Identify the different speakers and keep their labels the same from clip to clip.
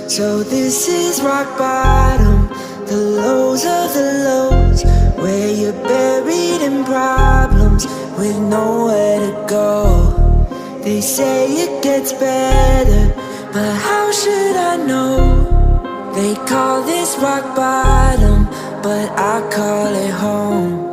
Speaker 1: So this is rock bottom, the lows of the lows, where you're buried in problems with nowhere to go. They say it gets better, but how should I know? They call this rock bottom, but I call it home.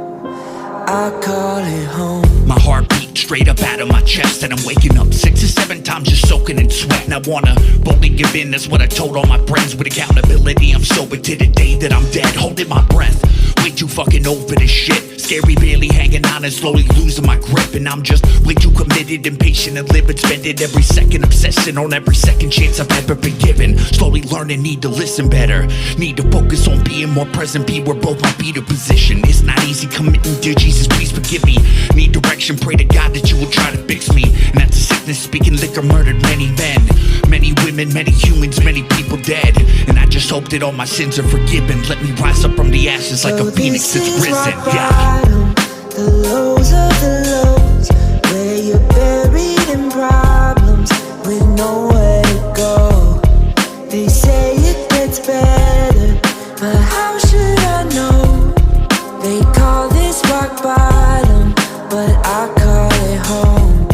Speaker 1: I call it home.
Speaker 2: My heart beat straight up out of my chest, and I'm waking up 6 or 7 times just soaking in sweat. And I wanna boldly give in, that's what I told all my friends. With accountability, I'm sober to the day that I'm dead. Holding my breath, way too fucking old for this shit. Scary, barely hanging on and slowly losing my grip. And I'm just way too committed, impatient and living, spending every second obsessing on every second chance I've ever been given. Slowly learning, need to listen better, need to focus on being more present, be where both my feet are positioned. It's not easy committing, dear Jesus, please forgive me. Need direction, pray to God that you will try to fix me. And that's a sickness, speaking liquor murdered many men, many women, many humans, many people dead. And I just hope that all my sins are forgiven. Let me rise up from the ashes like a phoenix that's risen. Yeah.
Speaker 1: The lows of the lows, where you're buried in problems with nowhere to go. They say it gets better, but how should I know? They call this rock bottom, but I call it home.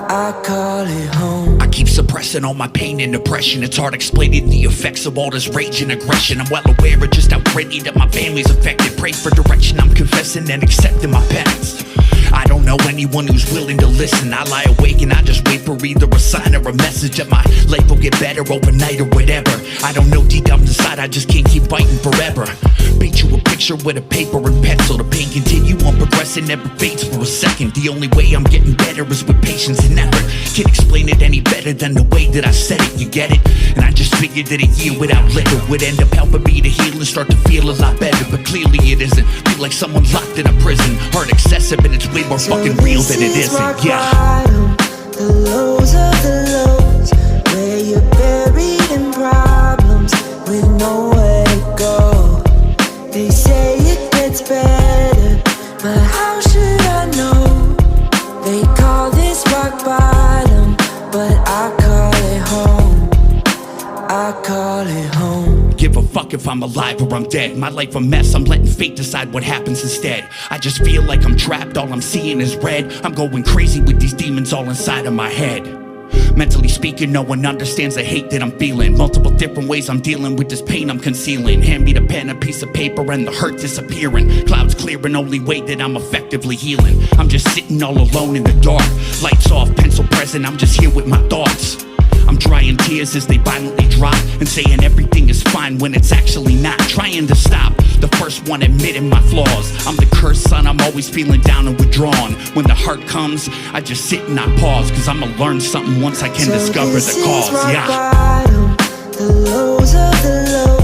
Speaker 1: I call it home.
Speaker 2: I keep suppressing all my pain and depression. It's hard explaining the effects of all this rage and aggression. I'm well aware of just how greatly that my family's affected. Pray for direction, I'm confessing and accepting my penance. I don't know anyone who's willing to listen. I lie awake and I just wait for either a sign or a message that my life will get better overnight or whatever. I don't know, deep down inside I just can't keep fighting forever. Paint you a picture with a paper and pencil. The pain continue on progressing, never fades for a second. The only way I'm getting better is with patience and effort. Can't explain it any better than the way that I said it, you get it? And I just figured that a year without liquor would end up helping me to heal and start to feel a lot better. But clearly it isn't. Feel like someone's locked in a prison. Heart excessive and it's way more fucking real than it isn't. Yeah.
Speaker 1: Bottom, the lows of the lows, where you're buried in problems with nowhere to go. They say it gets better, but how should I know? They call this rock bottom, but I call it home. I call it home.
Speaker 2: Give a fuck if I'm alive or I'm dead. My life a mess, I'm letting fate decide what happens instead. I just feel like I'm trapped, all I'm seeing is red. I'm going crazy with these demons all inside of my head. Mentally speaking, no one understands the hate that I'm feeling. Multiple different ways I'm dealing with this pain I'm concealing. Hand me the pen, a piece of paper, and the hurt disappearing. Clouds clearing, only way that I'm effectively healing. I'm just sitting all alone in the dark. Lights off, pencil present, I'm just here with my thoughts. I'm drying tears as they violently drop, and saying everything is fine when it's actually not. Trying to stop, the first one admitting my flaws. I'm the cursed son, I'm always feeling down and withdrawn. When the heart comes, I just sit and I pause, cause I'ma learn something once I can discover the cause. Yeah.
Speaker 1: Bottom, the lows of the lows.